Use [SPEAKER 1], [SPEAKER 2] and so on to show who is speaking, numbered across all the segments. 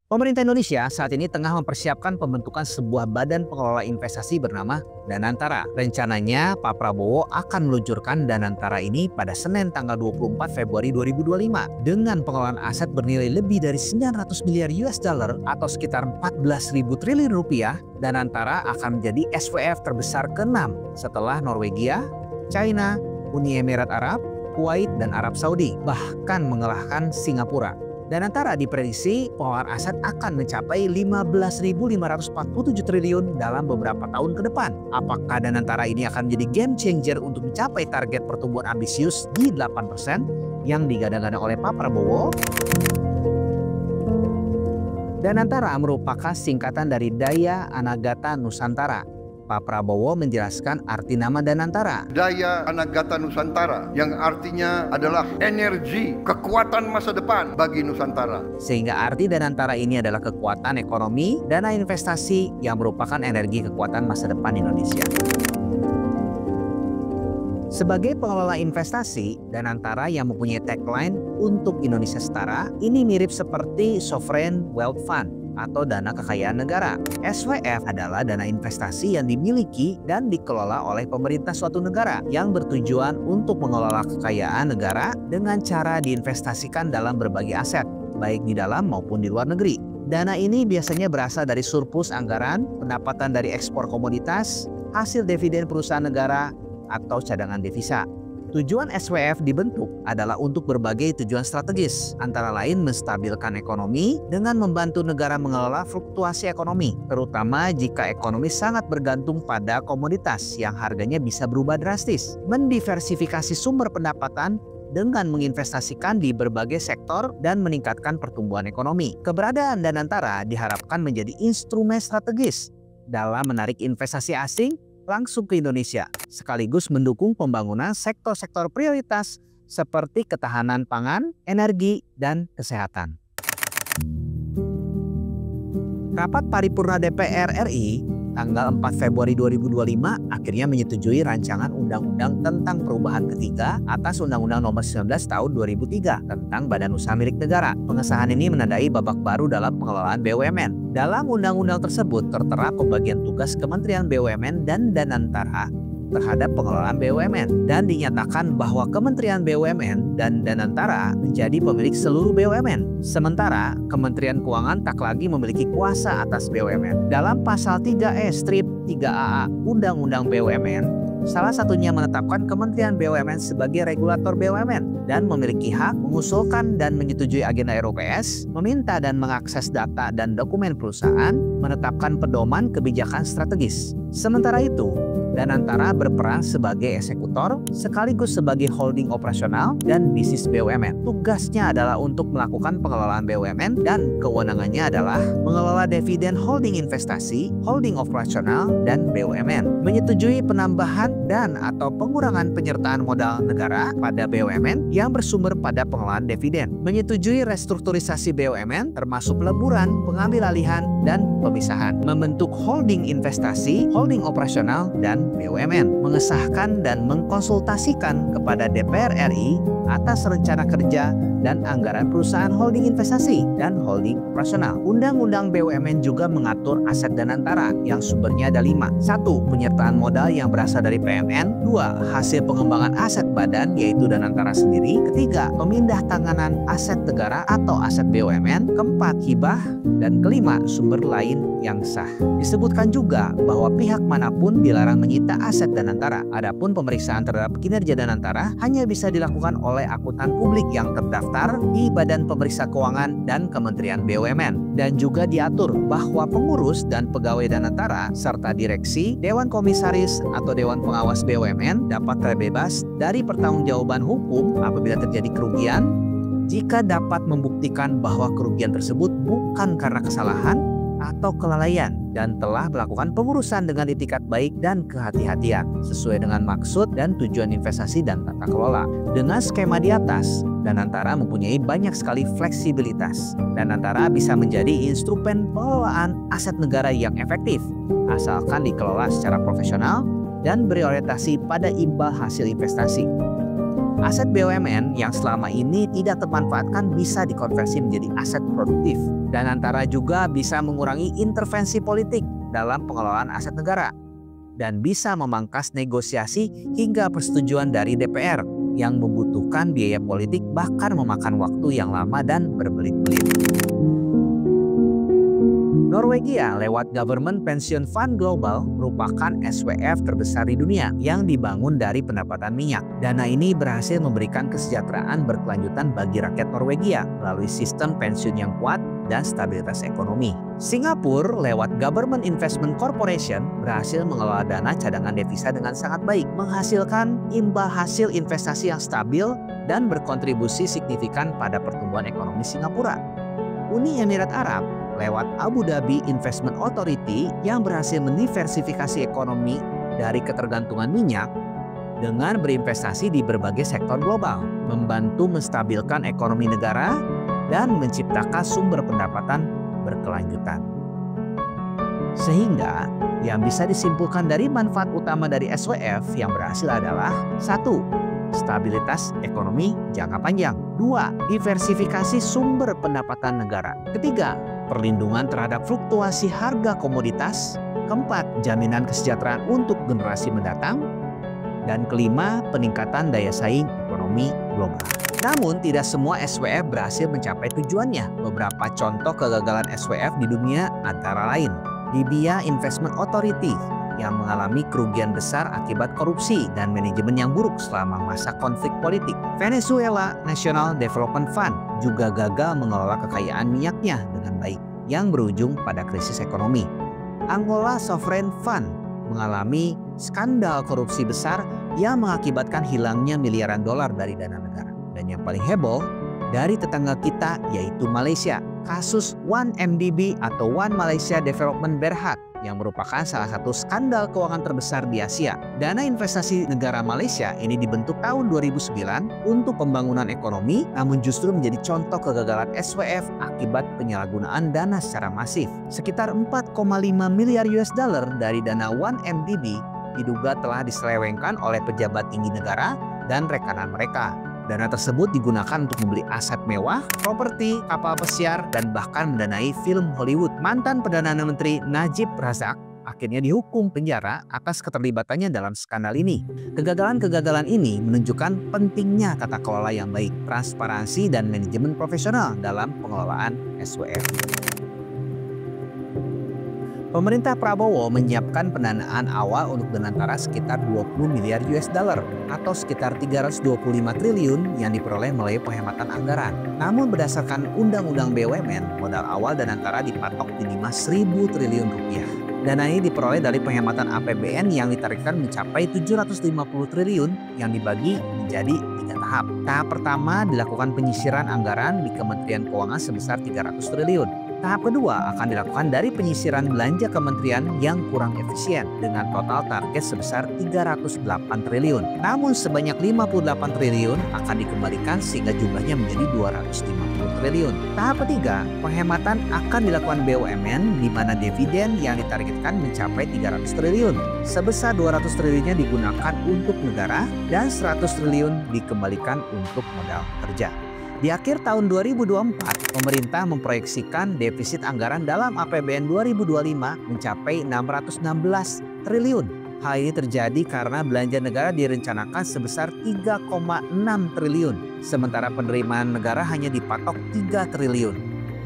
[SPEAKER 1] Pemerintah Indonesia saat ini tengah mempersiapkan pembentukan sebuah badan pengelola investasi bernama Danantara. Rencananya Pak Prabowo akan meluncurkan Danantara ini pada Senin tanggal 24 Februari 2025. Dengan pengelolaan aset bernilai lebih dari 900 miliar US dollar atau sekitar 14.000 triliun rupiah, Danantara akan menjadi SVF terbesar ke-6 setelah Norwegia, China, Uni Emirat Arab, Kuwait, dan Arab Saudi, bahkan mengalahkan Singapura. Danantara diprediksi pengelolaan aset akan mencapai 15.547 triliun dalam beberapa tahun ke depan. Apakah Danantara ini akan menjadi game changer untuk mencapai target pertumbuhan ambisius di 8% yang digadang-gadang oleh Pak Prabowo? Danantara merupakan singkatan dari Daya Anagata Nusantara. Pak Prabowo menjelaskan arti nama Danantara.
[SPEAKER 2] Daya Anagata Nusantara yang artinya adalah energi, kekuatan masa depan bagi Nusantara.
[SPEAKER 1] Sehingga arti Danantara ini adalah kekuatan ekonomi, dana investasi yang merupakan energi kekuatan masa depan Indonesia. Sebagai pengelola investasi, Danantara yang mempunyai tagline untuk Indonesia Setara, ini mirip seperti Sovereign Wealth Fund atau dana kekayaan negara. SWF adalah dana investasi yang dimiliki dan dikelola oleh pemerintah suatu negara yang bertujuan untuk mengelola kekayaan negara dengan cara diinvestasikan dalam berbagai aset, baik di dalam maupun di luar negeri. Dana ini biasanya berasal dari surplus anggaran, pendapatan dari ekspor komoditas, hasil dividen perusahaan negara, atau cadangan devisa. Tujuan SWF dibentuk adalah untuk berbagai tujuan strategis, antara lain menstabilkan ekonomi dengan membantu negara mengelola fluktuasi ekonomi, terutama jika ekonomi sangat bergantung pada komoditas yang harganya bisa berubah drastis, mendiversifikasi sumber pendapatan dengan menginvestasikan di berbagai sektor dan meningkatkan pertumbuhan ekonomi. Keberadaan Danantara diharapkan menjadi instrumen strategis dalam menarik investasi asing langsung ke Indonesia, sekaligus mendukung pembangunan sektor-sektor prioritas seperti ketahanan pangan, energi, dan kesehatan. Rapat Paripurna DPR RI tanggal 4 Februari 2025 akhirnya menyetujui rancangan undang-undang tentang perubahan ketiga atas Undang-Undang Nomor 19 Tahun 2003 tentang Badan Usaha Milik Negara. Pengesahan ini menandai babak baru dalam pengelolaan BUMN. Dalam undang-undang tersebut tertera pembagian tugas Kementerian BUMN dan Danantara terhadap pengelolaan BUMN dan dinyatakan bahwa Kementerian BUMN dan Danantara menjadi pemilik seluruh BUMN. Sementara Kementerian Keuangan tak lagi memiliki kuasa atas BUMN. Dalam pasal 3E strip 3AA Undang-Undang BUMN, salah satunya menetapkan Kementerian BUMN sebagai regulator BUMN dan memiliki hak mengusulkan dan menyetujui agenda RUPS, meminta dan mengakses data dan dokumen perusahaan, menetapkan pedoman kebijakan strategis. Sementara itu, Danantara berperan sebagai eksekutor sekaligus sebagai holding operasional dan bisnis BUMN. Tugasnya adalah untuk melakukan pengelolaan BUMN dan kewenangannya adalah mengelola dividen holding investasi, holding operasional, dan BUMN. Menyetujui penambahan dan atau pengurangan penyertaan modal negara pada BUMN yang bersumber pada pengelolaan dividen. Menyetujui restrukturisasi BUMN termasuk peleburan, pengambil alihan, dan pemisahan. Membentuk holding investasi, holding operasional, dan BUMN, mengesahkan dan mengkonsultasikan kepada DPR RI atas rencana kerja dan anggaran perusahaan holding investasi dan holding operasional. Undang-Undang BUMN juga mengatur aset Danantara yang sumbernya ada 5. 1. Penyertaan modal yang berasal dari PMN. 2. Hasil pengembangan aset badan yaitu Danantara sendiri. 3. Pemindah tanganan aset negara atau aset BUMN. 4. Hibah. Dan 5. Sumber lain yang sah. Disebutkan juga bahwa pihak manapun dilarang menyita aset Danantara. Adapun pemeriksaan terhadap kinerja Danantara hanya bisa dilakukan oleh akuntan publik yang terdaftar di Badan Pemeriksa Keuangan dan Kementerian BUMN. Dan juga diatur bahwa pengurus dan pegawai Danantara serta direksi, Dewan Komisaris atau Dewan Pengawas BUMN dapat terbebas dari pertanggungjawaban hukum apabila terjadi kerugian jika dapat membuktikan bahwa kerugian tersebut bukan karena kesalahan atau kelalaian dan telah melakukan pengurusan dengan itikat baik dan kehati-hatian sesuai dengan maksud dan tujuan investasi dan tata kelola. Dengan skema di atas, Danantara mempunyai banyak sekali fleksibilitas. Danantara bisa menjadi instrumen pengelolaan aset negara yang efektif asalkan dikelola secara profesional dan berorientasi pada imbal hasil investasi. Aset BUMN yang selama ini tidak termanfaatkan bisa dikonversi menjadi aset produktif. Danantara juga bisa mengurangi intervensi politik dalam pengelolaan aset negara dan bisa memangkas negosiasi hingga persetujuan dari DPR yang membutuhkan biaya politik bahkan memakan waktu yang lama dan berbelit-belit. Norwegia lewat Government Pension Fund Global merupakan SWF terbesar di dunia yang dibangun dari pendapatan minyak. Dana ini berhasil memberikan kesejahteraan berkelanjutan bagi rakyat Norwegia melalui sistem pensiun yang kuat dan stabilitas ekonomi. Singapura lewat Government Investment Corporation berhasil mengelola dana cadangan devisa dengan sangat baik, menghasilkan imbal hasil investasi yang stabil dan berkontribusi signifikan pada pertumbuhan ekonomi Singapura. Uni Emirat Arab lewat Abu Dhabi Investment Authority yang berhasil mendiversifikasi ekonomi dari ketergantungan minyak dengan berinvestasi di berbagai sektor global, membantu menstabilkan ekonomi negara dan menciptakan sumber pendapatan berkelanjutan. Sehingga yang bisa disimpulkan dari manfaat utama dari SWF yang berhasil adalah 1. Stabilitas ekonomi jangka panjang. 2. Diversifikasi sumber pendapatan negara. 3. Perlindungan terhadap fluktuasi harga komoditas. 4. Jaminan kesejahteraan untuk generasi mendatang. Dan 5. Peningkatan daya saing ekonomi global. Namun tidak semua SWF berhasil mencapai tujuannya. Beberapa contoh kegagalan SWF di dunia antara lain Libya Investment Authority yang mengalami kerugian besar akibat korupsi dan manajemen yang buruk selama masa konflik politik. Venezuela National Development Fund juga gagal mengelola kekayaan minyaknya dengan baik yang berujung pada krisis ekonomi. Angola Sovereign Fund mengalami skandal korupsi besar yang mengakibatkan hilangnya miliaran dolar dari dana negara. Dan yang paling heboh dari tetangga kita yaitu Malaysia, kasus 1MDB atau One Malaysia Development Berhad yang merupakan salah satu skandal keuangan terbesar di Asia. Dana investasi negara Malaysia ini dibentuk tahun 2009 untuk pembangunan ekonomi, namun justru menjadi contoh kegagalan SWF akibat penyalahgunaan dana secara masif. Sekitar 4,5 miliar US dollar dari dana 1MDB diduga telah diselewengkan oleh pejabat tinggi negara dan rekanan mereka. Dana tersebut digunakan untuk membeli aset mewah, properti, kapal pesiar, dan bahkan mendanai film Hollywood. Mantan Perdana Menteri Najib Razak akhirnya dihukum penjara atas keterlibatannya dalam skandal ini. Kegagalan-kegagalan ini menunjukkan pentingnya tata kelola yang baik, transparansi, dan manajemen profesional dalam pengelolaan SWF. Pemerintah Prabowo menyiapkan pendanaan awal untuk Danantara sekitar 20 miliar US dollar atau sekitar 325 triliun yang diperoleh melalui penghematan anggaran. Namun berdasarkan Undang-Undang BUMN, modal awal Danantara dipatok minimal 1.000 triliun rupiah. Dana ini diperoleh dari penghematan APBN yang ditargetkan mencapai 750 triliun yang dibagi menjadi 3 tahap. Tahap pertama dilakukan penyisiran anggaran di Kementerian Keuangan sebesar 300 triliun. Tahap kedua akan dilakukan dari penyisiran belanja kementerian yang kurang efisien dengan total target sebesar 308 triliun. Namun sebanyak 58 triliun akan dikembalikan sehingga jumlahnya menjadi 250 triliun. Tahap ketiga, penghematan akan dilakukan BUMN di mana dividen yang ditargetkan mencapai 300 triliun. Sebesar 200 triliunnya digunakan untuk negara dan 100 triliun dikembalikan untuk modal kerja. Di akhir tahun 2024, pemerintah memproyeksikan defisit anggaran dalam APBN 2025 mencapai 616 triliun. Hal ini terjadi karena belanja negara direncanakan sebesar 3,6 triliun, sementara penerimaan negara hanya dipatok 3 triliun.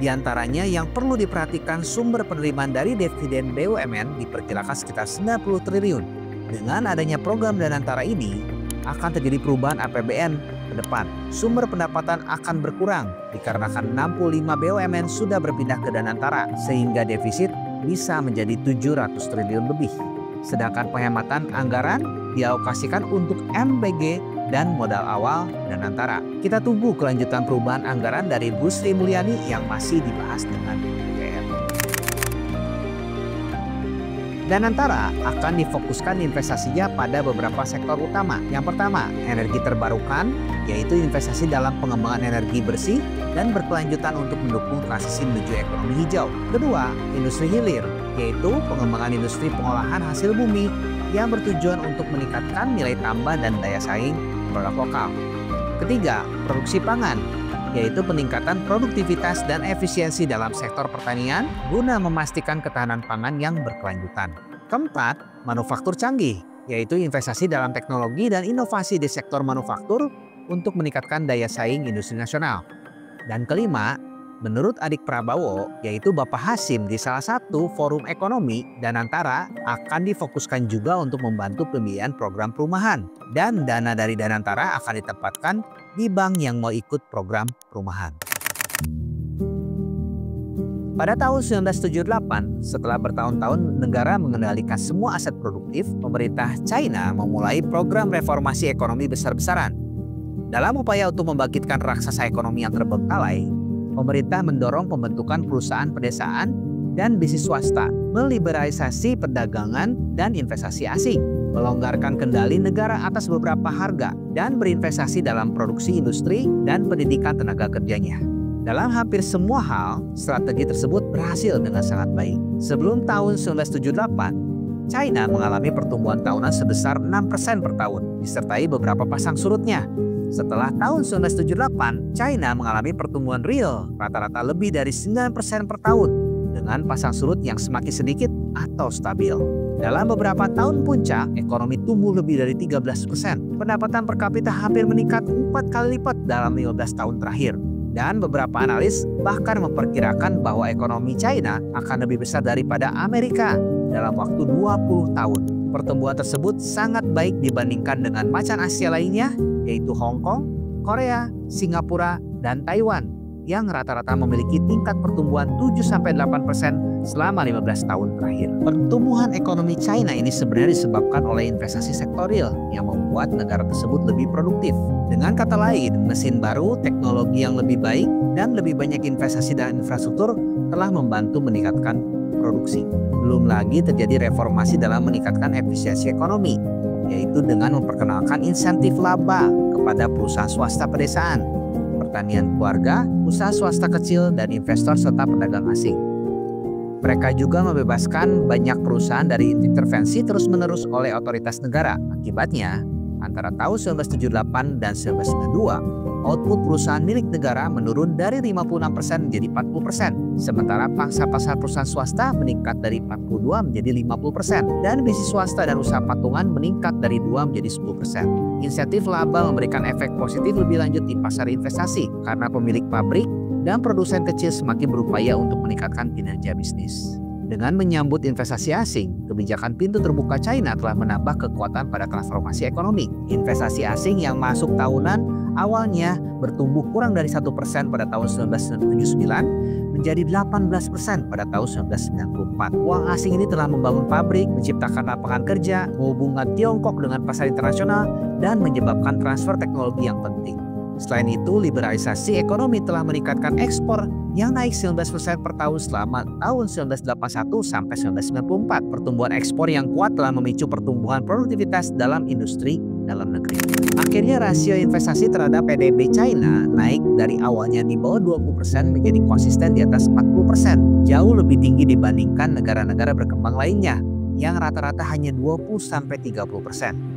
[SPEAKER 1] Di antaranya yang perlu diperhatikan sumber penerimaan dari dividen BUMN diperkirakan sekitar 90 triliun. Dengan adanya program Danantara ini, akan terjadi perubahan APBN ke depan. Sumber pendapatan akan berkurang dikarenakan 65 BUMN sudah berpindah ke Danantara sehingga defisit bisa menjadi 700 triliun lebih. Sedangkan penghematan anggaran dialokasikan untuk MBG dan modal awal Danantara. Kita tunggu kelanjutan perubahan anggaran dari Bu Sri Mulyani yang masih dibahas dengan DPR. Danantara akan difokuskan investasinya pada beberapa sektor utama. Yang pertama, energi terbarukan, yaitu investasi dalam pengembangan energi bersih dan berkelanjutan untuk mendukung transisi menuju ekonomi hijau. Kedua, industri hilir, yaitu pengembangan industri pengolahan hasil bumi yang bertujuan untuk meningkatkan nilai tambah dan daya saing produk lokal. Ketiga, produksi pangan, yaitu peningkatan produktivitas dan efisiensi dalam sektor pertanian guna memastikan ketahanan pangan yang berkelanjutan. Keempat, manufaktur canggih, yaitu investasi dalam teknologi dan inovasi di sektor manufaktur untuk meningkatkan daya saing industri nasional. Dan kelima, menurut adik Prabowo, yaitu Bapak Hasim di salah satu forum ekonomi Danantara akan difokuskan juga untuk membantu pembiayaan program perumahan. Dan dana dari Danantara akan ditempatkan di bank yang mau ikut program perumahan. Pada tahun 1978, setelah bertahun-tahun negara mengendalikan semua aset produktif, pemerintah China memulai program reformasi ekonomi besar-besaran. Dalam upaya untuk membangkitkan raksasa ekonomi yang terbengkalai, pemerintah mendorong pembentukan perusahaan pedesaan dan bisnis swasta, meliberalisasi perdagangan dan investasi asing, melonggarkan kendali negara atas beberapa harga, dan berinvestasi dalam produksi industri dan pendidikan tenaga kerjanya. Dalam hampir semua hal, strategi tersebut berhasil dengan sangat baik. Sebelum tahun 1978, China mengalami pertumbuhan tahunan sebesar 6% per tahun, disertai beberapa pasang surutnya. Setelah tahun 1978, China mengalami pertumbuhan real rata-rata lebih dari 9% per tahun dengan pasang surut yang semakin sedikit atau stabil. Dalam beberapa tahun puncak, ekonomi tumbuh lebih dari 13%. Pendapatan per kapita hampir meningkat 4 kali lipat dalam 15 tahun terakhir. Dan beberapa analis bahkan memperkirakan bahwa ekonomi China akan lebih besar daripada Amerika dalam waktu 20 tahun. Pertumbuhan tersebut sangat baik dibandingkan dengan macan Asia lainnya, yaitu Hong Kong, Korea, Singapura, dan Taiwan, yang rata-rata memiliki tingkat pertumbuhan 7-8% selama 15 tahun terakhir. Pertumbuhan ekonomi China ini sebenarnya disebabkan oleh investasi sektor real yang membuat negara tersebut lebih produktif. Dengan kata lain, mesin baru, teknologi yang lebih baik, dan lebih banyak investasi dalam infrastruktur telah membantu meningkatkan produksi. Belum lagi terjadi reformasi dalam meningkatkan efisiensi ekonomi, yaitu dengan memperkenalkan insentif laba kepada perusahaan swasta pedesaan, pertanian keluarga, usaha swasta kecil, dan investor serta pedagang asing. Mereka juga membebaskan banyak perusahaan dari intervensi terus-menerus oleh otoritas negara. Akibatnya, antara tahun 1978 dan 1992, output perusahaan milik negara menurun dari 56% menjadi 40%. Sementara pangsa pasar perusahaan swasta meningkat dari 42 menjadi 50%. Dan bisnis swasta dan usaha patungan meningkat dari 2 menjadi 10%. Insentif laba memberikan efek positif lebih lanjut di pasar investasi karena pemilik pabrik dan produsen kecil semakin berupaya untuk meningkatkan kinerja bisnis. Dengan menyambut investasi asing, kebijakan pintu terbuka China telah menambah kekuatan pada transformasi ekonomi. Investasi asing yang masuk tahunan awalnya bertumbuh kurang dari 1% pada tahun 1979 menjadi 18% pada tahun 1994. Uang asing ini telah membangun pabrik, menciptakan lapangan kerja, menghubungkan Tiongkok dengan pasar internasional, dan menyebabkan transfer teknologi yang penting. Selain itu, liberalisasi ekonomi telah meningkatkan ekspor yang naik 19% per tahun selama tahun 1981 sampai 1994. Pertumbuhan ekspor yang kuat telah memicu pertumbuhan produktivitas dalam industri dalam negeri. Akhirnya rasio investasi terhadap PDB China naik dari awalnya di bawah 20% menjadi konsisten di atas 40%. Jauh lebih tinggi dibandingkan negara-negara berkembang lainnya yang rata-rata hanya 20-30%.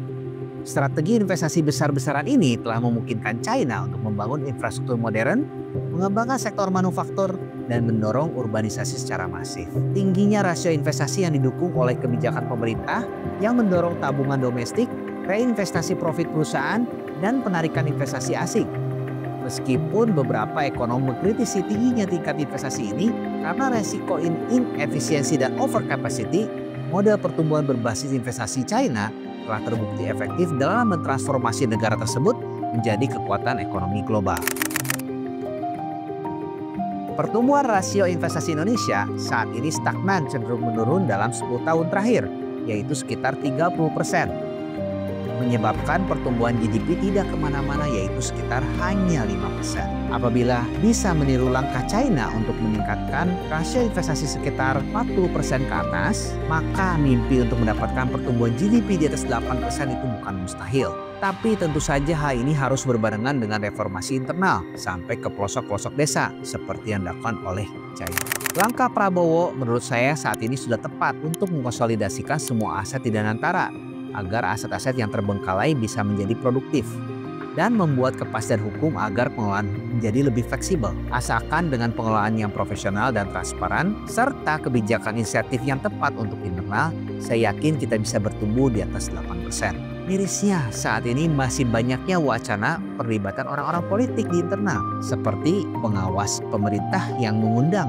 [SPEAKER 1] Strategi investasi besar-besaran ini telah memungkinkan China untuk membangun infrastruktur modern, mengembangkan sektor manufaktur, dan mendorong urbanisasi secara masif. Tingginya rasio investasi yang didukung oleh kebijakan pemerintah yang mendorong tabungan domestik, reinvestasi profit perusahaan, dan penarikan investasi asing. Meskipun beberapa ekonom mengkritisi tingginya tingkat investasi ini karena resiko inefisiensi dan overcapacity, model pertumbuhan berbasis investasi China telah terbukti efektif dalam mentransformasi negara tersebut menjadi kekuatan ekonomi global. Pertumbuhan rasio investasi Indonesia saat ini stagnan cenderung menurun dalam 10 tahun terakhir, yaitu sekitar 30%. Menyebabkan pertumbuhan GDP tidak kemana-mana, yaitu sekitar hanya 5%. Apabila bisa meniru langkah China untuk meningkatkan rasio investasi sekitar 40% ke atas, maka mimpi untuk mendapatkan pertumbuhan GDP di atas 8% itu bukan mustahil. Tapi tentu saja hal ini harus berbarengan dengan reformasi internal sampai ke pelosok-pelosok desa seperti yang dilakukan oleh China. Langkah Prabowo menurut saya saat ini sudah tepat untuk mengkonsolidasikan semua aset di Danantara agar aset-aset yang terbengkalai bisa menjadi produktif. dan membuat kepastian hukum agar pengelolaan menjadi lebih fleksibel. Asalkan dengan pengelolaan yang profesional dan transparan, serta kebijakan insentif yang tepat untuk internal, saya yakin kita bisa bertumbuh di atas 8%. Mirisnya, saat ini masih banyaknya wacana perlibatan orang-orang politik di internal, seperti pengawas pemerintah yang mengundang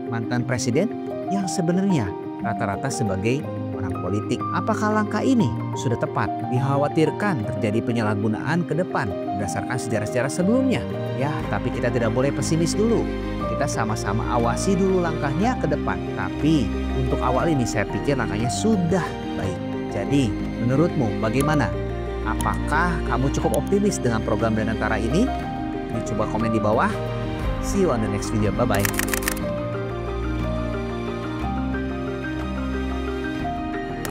[SPEAKER 1] mantan presiden yang sebenarnya rata-rata sebagai orang politik. Apakah langkah ini sudah tepat? Dikhawatirkan terjadi penyalahgunaan ke depan berdasarkan sejarah-sejarah sebelumnya. Ya, tapi kita tidak boleh pesimis dulu. Kita sama-sama awasi dulu langkahnya ke depan. Tapi untuk awal ini saya pikir langkahnya sudah baik. Jadi menurutmu bagaimana? Apakah kamu cukup optimis dengan program Danantara ini? Coba komen di bawah. See you on the next video. Bye-bye.